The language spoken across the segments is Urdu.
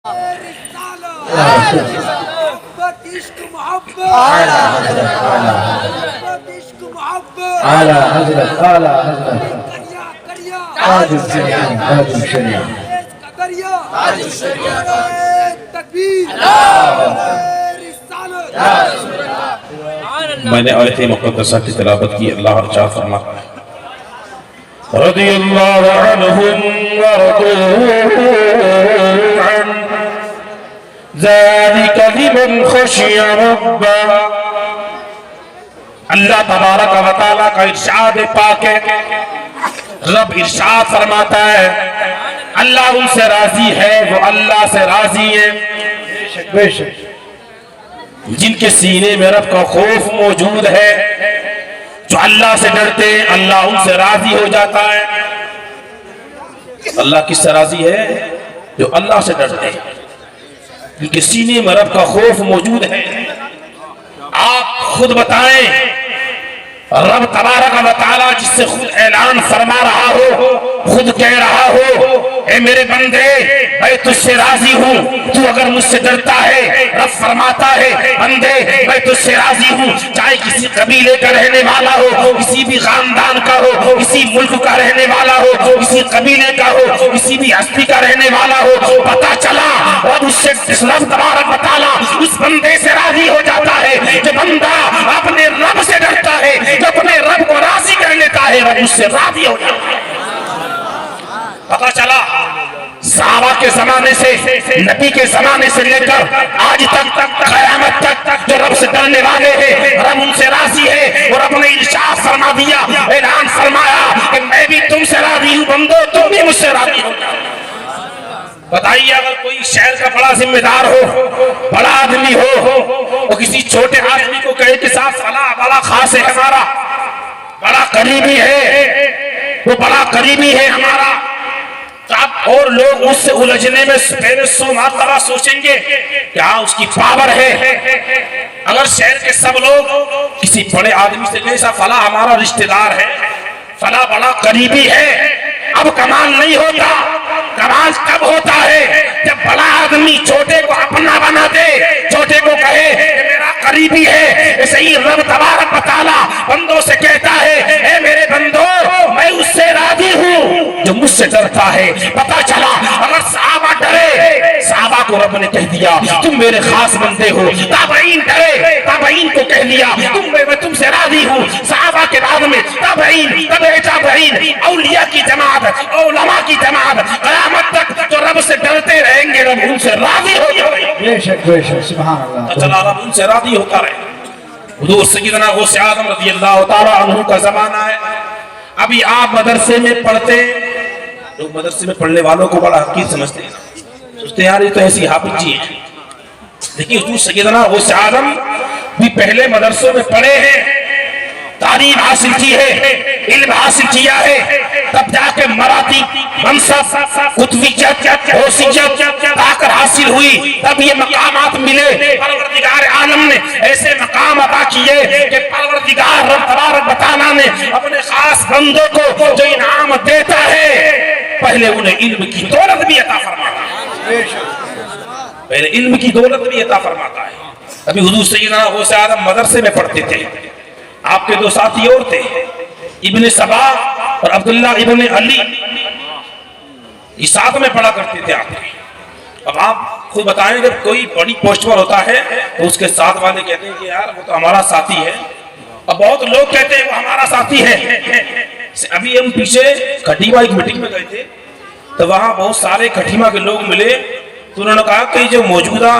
محبت عشق محبت عشق محبت اعلی حضرت کریا کریا تاج الشریعہ تاج الشریعہ قدریا تکبیر رسالت میں نے آیت مقدسہ کی تلاوت کی، اللہ ارشاد فرماتا ہے رضی اللہ عنہم ورضوا عنہ ذالک لمن خشی ربہ۔ اللہ تبارک و تعالیٰ کا ارشاد پاک ہے، رب ارشاد فرماتا ہے اللہ ان سے راضی ہے، وہ اللہ سے راضی ہے بے شک جن کے سینے میں رب کا خوف موجود ہے، جو اللہ سے ڈرتے ہیں اللہ ان سے راضی ہو جاتا ہے۔ اللہ کس سے راضی ہے؟ جو اللہ سے ڈرتے ہیں، جن کے سینے میں رب کا خوف موجود ہے۔ آپ خود بتائیں، رب تبارک و تعالیٰ جس سے خود اعلان فرما رہا ہو، خود کہہ رہا ہو اے میرے بندے میں تجھ سے راضی ہوں، تو اگر مجھ سے ڈرتا ہے، رب فرماتا ہے بندے میں تجھ سے راضی ہوں، چاہے کسی قبیلے کا رہنے والا ہو، کسی بھی خاندان کا ہو، کسی ملک کا رہنے والا ہو، کسی قبیلے کا ہو، کسی بھی ہستی کا رہنے والا ہو، پتا چلا رب اس سے رب تبارک و تعالیٰ اس بندے سے راضی ہو جاتا ہے جو بندہ اپنے رب سے ڈرتا ہے، جو اپنے رب کو راضی کر لیتا ہے، رب اس سے راضی ہو جاتا ہے۔ پتا چلا صحابہ کے زمانے سے، نبی کے زمانے سے لے کر آج تک قیامت تک جو رب سے ڈرنے والے ہیں رب ان سے راضی ہے، اور رب نے ارشاد فرما دیا، اعلان فرمایا کہ میں بھی تم سے راضی ہوں بندو، تم بھی مجھ سے راضی ہو۔ بتائیے اگر کوئی شہر کا بڑا ذمہ دار ہو، بڑا آدمی ہو، وہ کسی چھوٹے آدمی کو کہے کہ صاحب فلاں بڑا خاص ہے ہمارا، بڑا قریبی ہے، وہ بڑا قریبی ہے ہمارا، اور لوگ اس سے الجھنے میں پہلے 100 مرتبہ سوچیں گے کہ ہاں اس کی پاور ہے۔ اگر شہر کے سب لوگ کسی بڑے آدمی سے کہے صاحب فلاں ہمارا رشتہ دار ہے، فلاں بڑا قریبی ہے، اب کمال نہیں ہوتا۔ کمال کب ہوتا ہے؟ جب بڑا آدمی چھوٹے کو اپنا بنا دے، چھوٹے کو کہے کہ میرا قریبی ہے۔ ایسے ہی رب تبارک و تعالیٰ بندوں سے کہتا ہے اے میرے بندو میں اس سے راضی ہوں جو مجھ سے ڈرتا ہے۔ پتا چلا اگر صحابہ ڈرے، صحابہ کو رب نے کہہ دیا تم میرے خاص بندے ہو، تابعین ڈرے، تابعین کو کہہ دیا میں تم سے راضی ہوں۔ صحابہ کے بعد میں تابعین، تبع تابعین، اولیاء کی جماعت، علماء کی جماعت، قیامت تک جو رب سے ڈرتے رہیں گے رب ان سے راضی ہو جائے۔ بے شک سبحان اللہ۔ چلا رب ان سے راضی ہوتا رہے۔ حضور سیدنا غوث اعظم رضی اللہ تعالیٰ عنہ کا زمانہ ہے، ابھی آپ مدرسے میں پڑھتے، لوگ مدرسے میں پڑھنے والوں کو بڑا حقیر سمجھتے ہیں، سوچتے ہیں یار یہ تو ایسی حافظ جی ہیں، لیکن حضور سیدنا غوث اعظم بھی پہلے مدرسوں میں پڑھے ہیں، تعلیم حاصل کی ہے، علم حاصل کیا ہے، تب جا کے مراتب، منصب، قطبیت، غوثیت طاقت حاصل ہوئی، تب یہ مقامات ملے۔ پروردگار عالم نے ایسے مقام عطا کیے کہ پروردگار رب تبارک و تعالیٰ نے اپنے خاص بندوں کو جو انعام دیتا ہے پہلے انہیں علم کی دولت بھی عطا فرماتا ہے، پہلے علم کی دولت بھی عطا فرماتا ہے۔ ابھی حضور سیدنا غوث اعظم مدرسے میں پڑھتے تھے، آپ کے 2 ساتھی اور تھے، ابن سبا اور عبداللہ ابن علی، یہ ساتھ میں پڑھا کرتے تھے آپ کے۔ اب آپ خود بتائیں جب کوئی بڑی پوسٹ پر ہوتا ہے تو اس کے ساتھ والے کہتے ہیں کہ یار وہ تو ہمارا ساتھی ہے، اب بہت لوگ کہتے ہیں وہ ہمارا ساتھی ہے۔ ابھی ہم پیچھے کھٹیما ایک میٹنگ میں گئے تھے تو وہاں بہت سارے کھٹیما کے لوگ ملے، تو انہوں نے کہا کہ جو موجودہ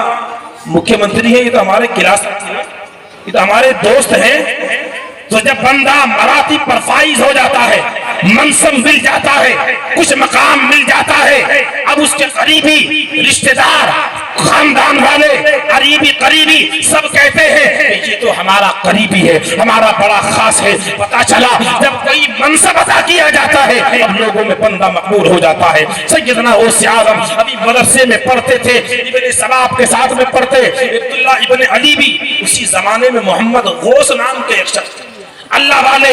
مکھیہ منتری ہیں یہ تو ہمارے کلاس میں تھے، یہ تو ہمارے دوست ہیں۔ تو جب بندہ مراتب پر فائز ہو جاتا ہے، منصب مل جاتا ہے، کچھ مقام مل جاتا ہے، اب اس کے قریبی رشتہ دار، خاندان والے، قریبی سب کہتے ہیں کہ یہ تو ہمارا قریبی ہے، ہمارا بڑا خاص ہے۔ پتا چلا جب کوئی منصب عطا کیا جاتا ہے اب لوگوں میں بندہ مقبول ہو جاتا ہے۔ سیدنا غوث اعظم ابھی مدرسے میں پڑھتے تھے، ابن سباب کے ساتھ میں پڑھتے، عبداللہ ابن علی بھی اسی زمانے میں محمد غوث نام کے ایک شخص اللہ والے،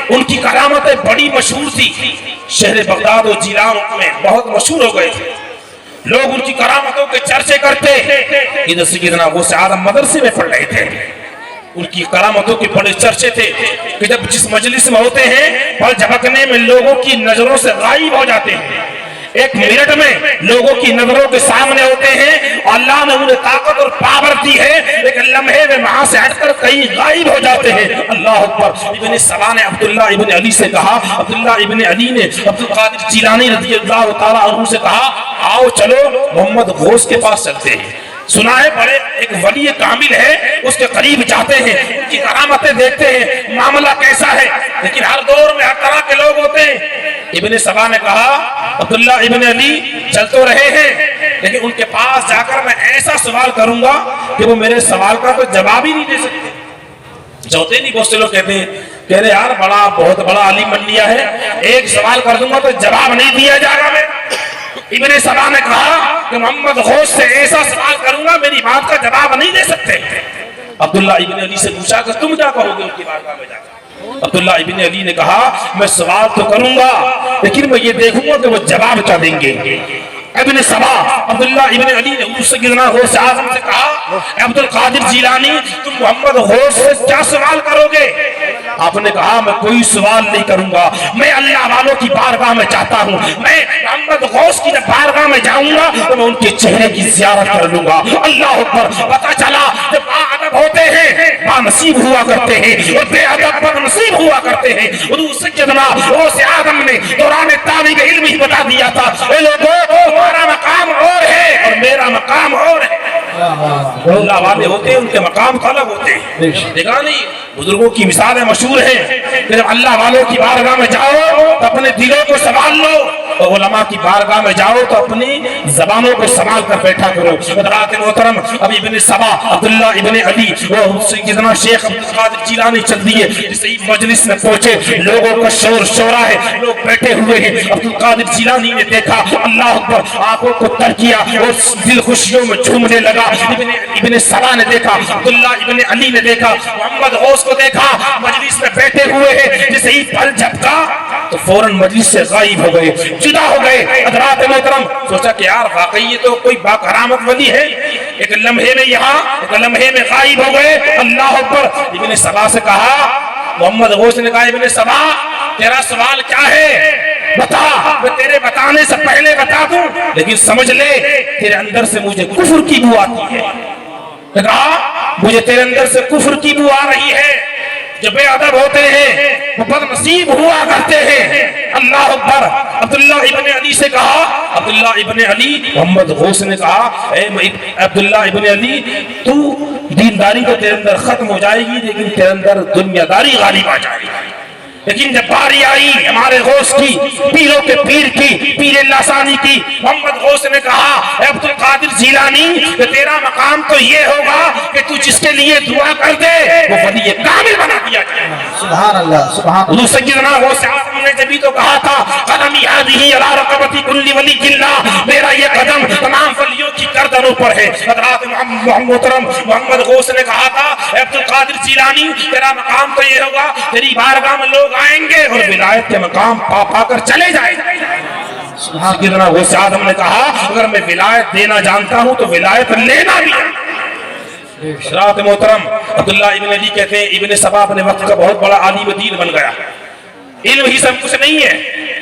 ان کی کرامتیں بڑی مشہور تھی، شہر بغداد و جیلان میں بہت مشہور ہو گئے تھے، لوگ ان کی کرامتوں کے ادھر سیدنا غوث اعظم مدرسے میں پڑھ رہے تھے. ان کی کرامتوں کے بڑے چرچے تھے کہ جب جس مجلس میں ہوتے ہیں پل جھپکنے میں لوگوں کی نظروں سے غائب ہو جاتے ہیں. ایک منٹ میں لوگوں کی نظروں کے سامنے ہوتے ہیں. اللہ نے انہیں طاقت اور پاور دی ہے ایک لمحے میں وہاں سے ہٹ کر کہیں غائب ہو جاتے ہیں. اللہ اکبر. ابن سبا نے عبداللہ ابن علی سے کہا, عبداللہ ابن علی نے عبد القادر جیلانی رضی اللہ تعالیٰ عنہ سے کہا, آؤ چلو محمد غوث کے پاس چلتے ہیں. سنا ہے بڑے ایک ولی کامل ہے, اس کے قریب جاتے ہیں, ان کی کرامتیں دیکھتے ہیں, معاملہ کیسا ہے. لیکن ہر دور میں ہر طرح کے لوگ ہوتے ہیں. ابن سبا نے کہا, عبداللہ ابن علی چل تو رہے ہیں لیکن ان کے پاس جا کر میں ایسا سوال کروں گا کہ وہ میرے سوال کا تو جواب ہی نہیں دے سکتے. جوتے نہیں, بہت سے لوگ کہتے ہیں کہہ رہے یار بہت بڑا عالم بن لیا ہے, ایک سوال کر دوں گا تو جواب نہیں دیا جائے گا. میں ابن سبا نے کہا کہ محمد غوث سے ایسا سوال کروں گا میری بات کا جواب نہیں دے سکتے. عبداللہ ابن علی سے پوچھا کہ تم کیا کہو گے ان کی بارگاہ میں جا کر. عبداللہ ابن علی نے کہا میں سوال تو کروں گا لیکن میں یہ دیکھوں گا کہ وہ جواب کیا دیں گے. ابن سبا عبداللہ ابن علی نے حضور سیدنا غوث اعظم سے کہا, عبد القادر جیلانی تم محمد غوث سے کیا سوال کرو گے؟ آپ نے کہا میں کوئی سوال نہیں کروں گا, میں اللہ والوں کی بارگاہ میں چاہتا ہوں, میں محمد غوث کی جب بارگاہ میں جاؤں گا تو میں ان کے چہرے کی زیارت کر لوں گا. اللہ اکبر. پتہ چلا جب باادب ہوتے ہیں بانصیب ہوا کرتے ہیں اور بے ادب بدنصیب ہوا کرتے ہیں. حضور سیدنا غوث اعظم نے دوران طالب علم ہی بتا دیا تھا, اے لوگوں تمہارا مقام اور ہے اور میرا مقام اور ہے. اللہ والے ہوتے ہیں ان کے مقام الگ ہوتے ہیں. دیکھا نہیں, بزرگوں کی مثالیں مشہور ہیں کہ جب اللہ والوں کی بارگاہ میں جاؤ تو اپنے دلوں کو سنبھال لو, اور علماء کی بارگاہ میں جاؤ تو اپنی زبانوں کو سنبھال کر بیٹھا کرو. حضرات محترم, ابھی ابن سبا عبداللہ ابن علی وہ سیدنا شیخ عبد القادر جیلانی چل دیے. جس مجلس میں پہنچے لوگوں کا شور شورا ہے, لوگ بیٹھے ہوئے ہیں. عبد القادر جیلانی نے دیکھا, اللہ اکبر, آنکھوں کو تر کیا اور دل خوشیوں میں جھومنے لگا. ابن سبا نے دیکھا, عبداللہ ابن علی نے دیکھا, محمد غوث کو دیکھا مجلس میں بیٹھے ہوئے ہیں. جسے ہی پل جھپکا تو فوراً مجلس سے غائب ہو گئے, جدا ہو گئے. حضرات محترم, سوچا کہ یار واقعی یہ تو کوئی باکرامت ولی ہے, ایک لمحے میں یہاں ایک لمحے میں غائب ہو گئے. اللہ اکبر. ابن سبا سے کہا, محمد غوث نے کہا ابن سبا تیرا سوال کیا ہے بتا, میں تیرے بتانے سے پہلے بتا دوں لیکن سمجھ لے تیرے اندر سے مجھے کفر کی بو آتی ہے. کہا مجھے تیرے اندر سے کفر کی بو آ رہی ہے. جو بے ادب ہوتے ہیں وہ بد نصیب ہوا کرتے ہیں. اللہ اکبر. عبداللہ ابن علی سے کہا, عبداللہ ابن علی, محمد غوث نے کہا اے عبداللہ ابن علی تو دینداری تو تیرے اندر ختم ہو جائے گی لیکن تیرے اندر دنیا داری غالب آ جائے گی. لیکن جب باری آئی ہمارے غوث کی, پیروں کے پیر کی, پیر اللہ ثانی کی, محمد غوث نے کہا اے عبد القادر جیلانی کہ تیرا مقام تو یہ ہوگا کہ تو جس کے لیے دعا کر دے وہ ولی کامل بنا دیا جائے. سبحان اللہ, سبحان اللہ. حضور سیدنا غوث اعظم نے جبھی تو کہا تھا قدمی هذه علی رقبتی کل ولی اللہ, میرا یہ قدم تمام ولیوں کی گردنوں پر ہے. حضرات محترم, محمد غوث نے کہا تھا اے عبد القادر جیلانی تیرا مقام تو یہ ہوگا تیری بارگاہ میں لوگ آئیں گے اور ولایت کے مقام پا کر چلے جائیں گے. سیدنا غوث اعظم نے کہا اگر میں ولایت دینا جانتا ہوں تو ولایت لینا بھی. حضرات محترم, عبداللہ ابن علی کہتے ہیں ابن سبا اپنے وقت کا بہت بڑا عالم دین بن گیا. علم ہی سب کچھ نہیں ہے,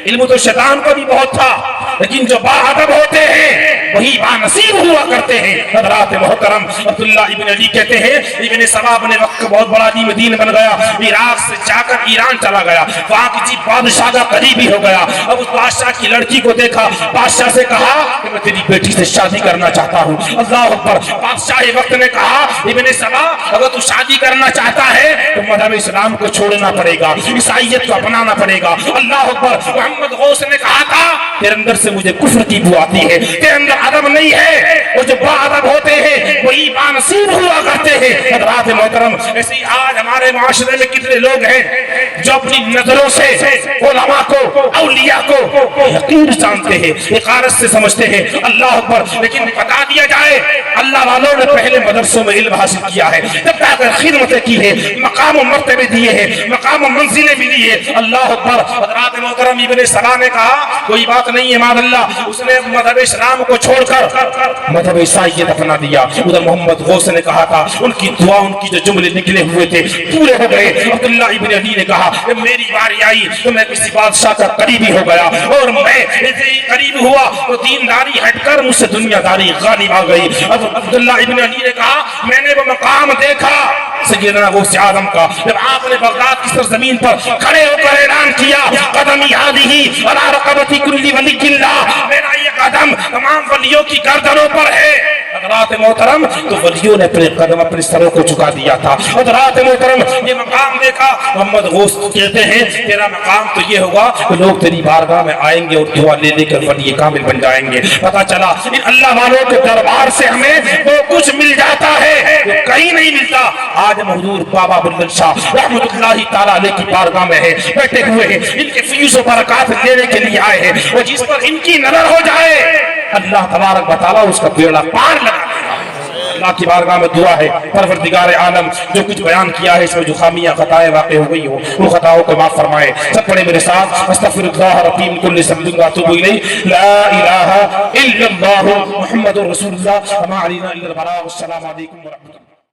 علم تو شیطان کو بھی بہت تھا, لیکن جو باادب ہوتے ہیں وہی بانصیب ہوا کرتے ہیں. حضرات محترم, عبداللہ ابن علی کہتے ہیں ابن سبا اپنے وقت کا بہت بڑا عالم دین بن گیا. عراق سے جا کر ایران چلا گیا, وہاں کسی بادشاہ کا قریبی ہو گیا. اب اس بادشاہ کی لڑکی کو دیکھا, بادشاہ سے کہا کہ میں تیری بیٹی سے شادی کرنا چاہتا ہوں. اللہ اکبر. بادشاہ وقت نے کہا ابن سبا اگر تو شادی کرنا چاہتا ہے تو مذہب اسلام کو چھوڑنا پڑے گا, عیسائیت کو اپنانا پڑے گا. اللہ اکبر. محمد غوث نے کہا تھا تیرے اندر سے مجھے کفر کی بو آتی ہے, تیرے اندر ادب نہیں ہے, اور جو با ادب ہوتے ہیں وہی بانصیب ہوا کرتے ہیں۔ حضرات محترم، ایسے ہی آج ہمارے معاشرے میں کتنے لوگ ہیں جو اپنی نظروں سے علماء کو، اولیاء کو حقیر جانتے ہیں، حقارت سے سمجھتے ہیں۔ اللہ اکبر! لیکن بتا دیا جائے اللہ والوں نے پہلے مدرسوں میں علم حاصل کیا ہے، جب تک خدمتیں کی ہے، مقام و مرتبے دیے ہیں، مقام و منزلیں بھی دی ہے۔ اللہ اکبر! حضرات محترم، ابن سبا نے کہا کوئی بات نہیں ہے ماذ اللہ، اس نے مذہب اسلام کو چھوڑ کر مذہب عیسائیت اپنا دیا۔ ادھر محمد غوث نے کہا تھا ان کی دعا، ان کی جو جملے نکلے ہوئے تھے پورے ہو گئے۔ عبداللہ ابن علی نے کہا جب میری باری آئی تو میں کسی بادشاہ کا قریبی ہو گیا، اور میں ایسے ہی قریب ہوا تو دینداری ہٹ کر مجھ سے دنیا داری غالب آ گئی۔ عبداللہ ابن علی نے کہا میں نے وہ مقام دیکھا سیدنا غوث اعظم کا، جب آپ نے بغداد کی سرزمین پر کھڑے ہو کر اعلان کیا قدمی ہذہ علی رقبۃ کل ولی اللہ، میرا یہ قدم تمام ولیوں کی گردنوں پر ہے۔ حضرات محترم، تو ولیوں نے اپنے قدم اپنے سروں کو جھکا دیا تھا۔ حضرات محترم، یہ مقام دیکھا، محمد غوث کہتے ہیں تیرا مقام تو یہ ہوگا کہ لوگ تیری بارگاہ میں آئیں گے اور دعا لے لے کر ولی کامل بن جائیں گے۔ پتہ چلا ان اللہ والوں کے دربار سے ہمیں وہ کچھ مل جاتا ہے جو کہیں نہیں ملتا۔ آج حضور بابا بلند شاہ رحمۃ اللہ تعالیٰ علیہ کی بارگاہ میں ہے، بیٹھے ہوئے ہیں، ان کے فیض و برکات لینے کے لیے آئے ہیں، اور جس پر ان کی نظر ہو جائے اللہ تبارک و تعالیٰ اس کا بیڑا پار لگا دے گا۔ اللہ کی بارگاہ میں دعا ہے پروردگار عالم جو کچھ بیان کیا ہے اس میں جو خامیاں خطائیں واقع ہو گئی ہو ان خطاؤں کو معاف فرمائے۔ سب پڑھے میرے ساتھ استغفر اللہ ربی من کل ذنب واتوب الیہ، لا الہ الا اللہ محمد رسول اللہ، وما علینا الا البلاغ۔ السلام علیکم ورحمۃ اللہ۔